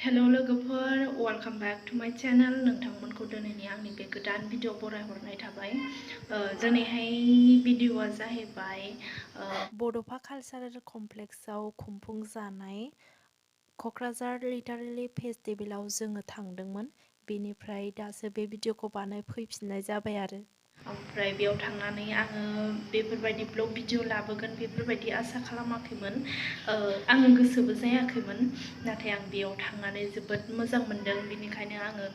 Hello लोगोफोर welcome back to माय channel नोंथांमोनखौ दिनैनि आंनि बे गोदान भिडिअ बरायहरनाय थाबाय दिनैहायनि भिडिअआ जाहैबाय बड'फा कालचारेल कमप्लेक्सआव खुंफुंजानाय क'क्राझार लिटारेलि फेस्टिभेलाव जोङो थांदोंमोन बेनिफ्राय दासो बे भिडिअखौ फैफिननाय जाबाय आरो ओमफ्राय बेयाव थांनानै आङो बेफोरबायदि ब्लग भिडिअ लाबोगोन बेफोरबायदि आसा खालामाखैमोन आङो गोसोबो जायाखैमोन नाथाय आं बेयाव थांनानै जोबोद मोजां मोनदों बेनिखायनो आङो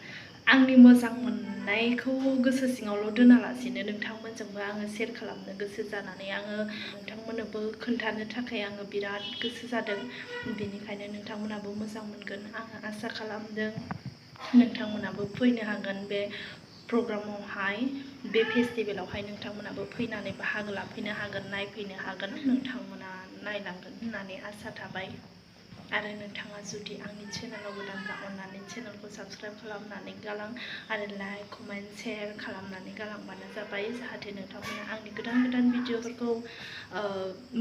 आंनि मोजां मोननायखौ गोसो सिङावल' दोनालासिनो नोंथांमोनजोंबो आङो शेयार खालामनो गोसो जानानै आङो नोंथांमोननोबो खोन्थानो थाखाय आङो बिराद गोसो जादों बेनिखायनो नोंथांमोनाबो मोजां मोनगोन आङो आसा खालामदों नोंथांमोनाबो फैनो हागोन बे प्रग्रामावहाय बे फेस्टिभेलावहाय नोंथांमोनाबो फैनानै बाहागो लाफैनो हागोन नायफैनो हागोन नोंथांमोना नायलांगोन होननानै आसा थाबाय आरो नोंथाङा जुदि आंनि चेनेलाव गोदानब्ला अननानै चेनेलखौ साबस्क्राइब खालामनानै गालां आरो लाइक कमेन्ट शेयार खालामनानै गालांबानो जाबाय जाहाथे नोंथांमोना आंनि गोदान गोदान भिडिअफोरखौ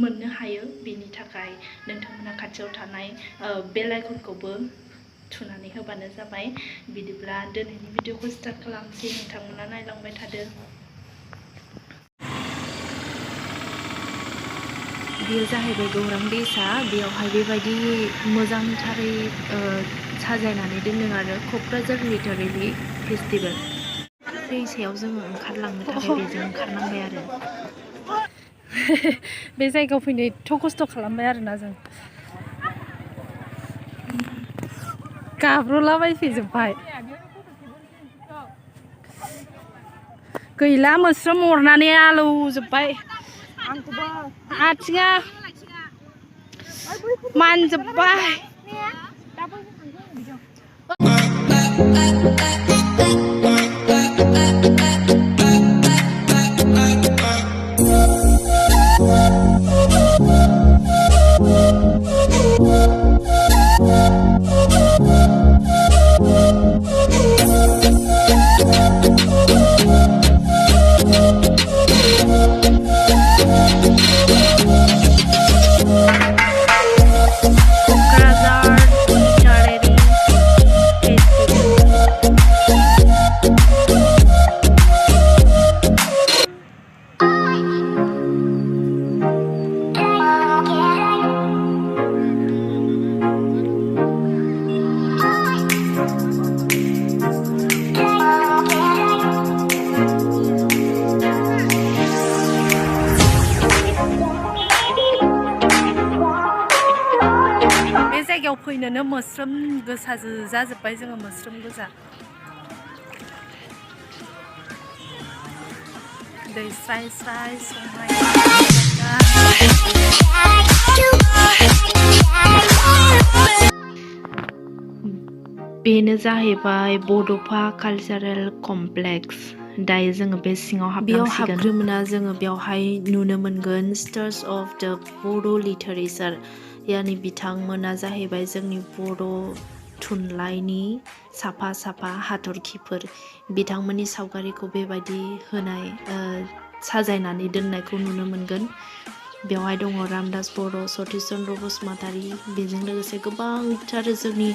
मोननो हायो बेनि थाखाय नोंथांमोना खाथियाव थानाय बेल आइकनखौबो थुनानै होबानो जाबाय बिदिब्ला दिनैनि भिडिअखौ स्टार्ट खालामसै नोंथांमोना नायलांबाय थादो बेयो जाहैबाय गौरां दैसा बेयावहाय बेबायदि मोजांथारै साजायनानै दोनदों आरो क'क्राझार लिटारेलि फेस्टिभेल दैसायाव जोङो ओंखारलांनो थाखाय बेजों ओंखारनांबाय आरो बे जायगायाव फैनो एथ' खस्थ' खालामबाय आरोना जों गाब्र'लाबायफैजोब्बाय गैला मोस्रोम अरनानै आलौजोब्बाय आथिङा मानजोब्बाय जायगायाव फैनोनो मोस्रोम गोसा जाजोब्बाय जोङो मोस्रोम गोजा दै स्राय स्राय बेनो जाहैबाय बड'फा कालचारेल कमप्लेक्स दायो जोङो बे सिङाव हाबलांसिगोन हाबग्रोमोना जोङो बेवहाय नुनो मोनगोन स्टार्स अफ द बड' लिटारेचार यानि बिथांमोना जाहैबाय जोंनि बर' थुनलाइनि साफा साफा हाथरखिफोर बिथांमोननि सावगारिखौ बेबायदि होनाय साजायनानै दोननायखौ नुनो मोनगोन बेवहाय दङ रामदास बर' सतिश चन्द्र बसुमतारी बेजों लोगोसे गोबांथार जोंनि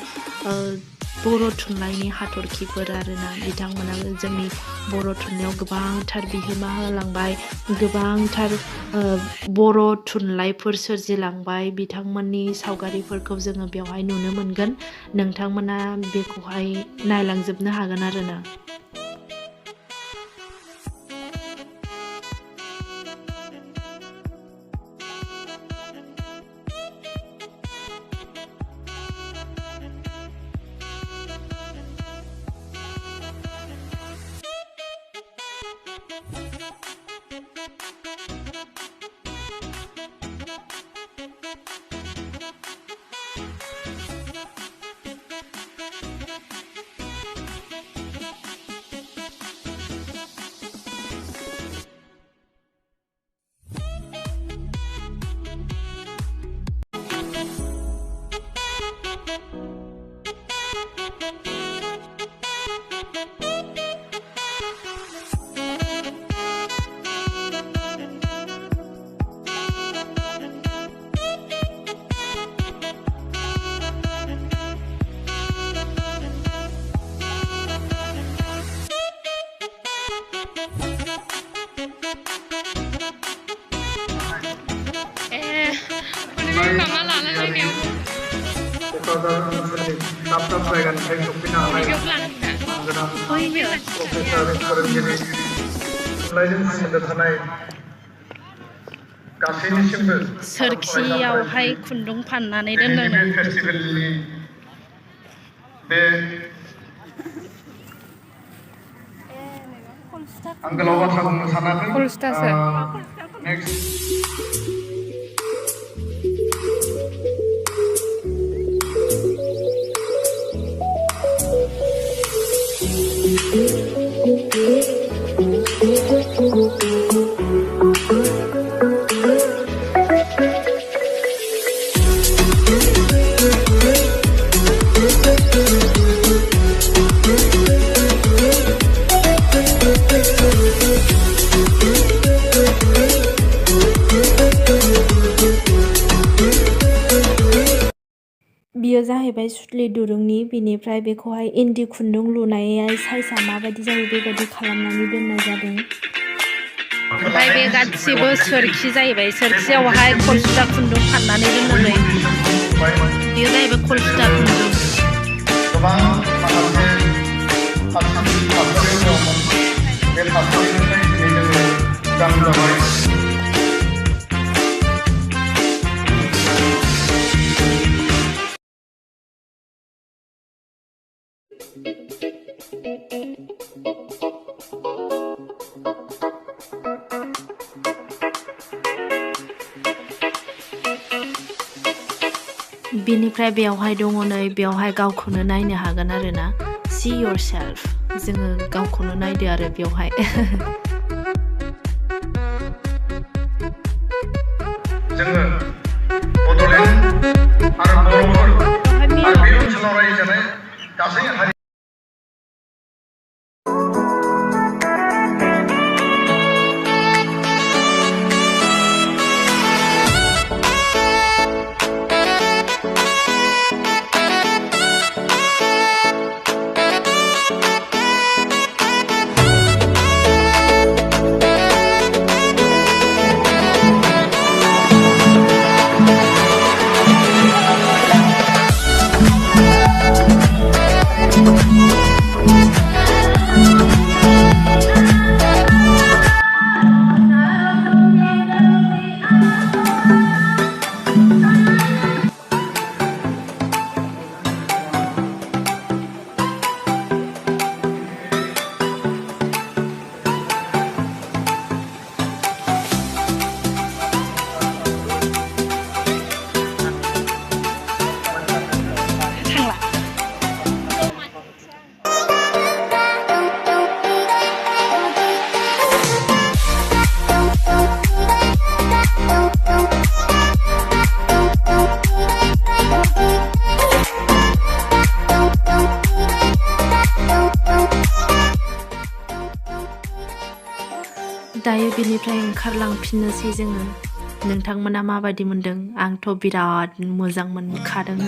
बर' थुनलाइनि हाथरखिफोर आरोना बिथांमोनाबो जोंनि बर' थुनलाइयाव गोबांथार बिहोमा होलांबाय गोबांथार बर' थुनलाइफोर सोरजिलांबाय बिथांमोननि सावगारिफोरखौ जोङो बेवहाय नुनो मोनगोन नोंथांमोना बेखौहाय नायलांजोबनो हागोन आरोना क'क्राझार ओनसोलनि दाब दाब जायगानिफ्राय सफैनो हानाय गोनां प्रफेसार फोरोंगिरि थुनलाइजों सोमोन्दो थानाय गासैनिसिमबो सोरखियावहाय खुन्दुं फाननानै दोनदों बे फेस्टिभेलनि बे आं गोलाव बाथ्रा बुंनो सानाखै नेक्स्ट बियो जाहैबाय सुतलि दुरुंनि बिनिफ्राय बेखौहाय इन्दि खुन्दुं लुनाय साइजआ माबायदि जायो बेबायदि खालामनानै दोननाय जादों। ओमफ्राय बे गासिबो सोरखि जाहैबाय सोरखियावहाय खलसुथा खुन्दुं फाननानै दोननानै बेयो जाहैबाय खलसुथा खुन्दुं। गोबां माखासे थासारि दंमोन बे थासारिनिफ्राय दिनै जोङो उदां जाबाय। बिनिफ्राय बेयावहाय दङ नै बेयावहाय गावखौनो नायनो हागोन आरोना सी योर सेल्फ जोङो गावखौनो नायदो आरो बेयावहाय जोङो बड'लेण्ड आरो बर'फोर आरो बे ओनसोलाव रायजो जानाय गासै हारि दायो बिनिफ्राय ओंखारलांफिननोसै जोङो नोंथांमोना माबायदि मोनदों आंथ' बिराद मोजां मोनखादों।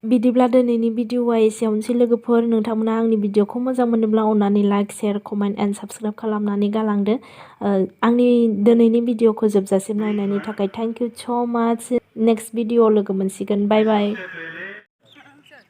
बिदिब्ला दिनैनि भिडिअआ एसेयावनोसै लोगोफोर नोंथांमोना आंनि भिडिअखौ मोजां मोनोब्ला अननानै like share comment and subscribe खालामनानै गालांदो। आंनि दिनैनि भिडिअखौ जोबजासिम नायनायनि थाखाय थेंक इउ स' माच। नेक्स्ट भिडिअआव लोगो मोनसिगोन। बाय बाय।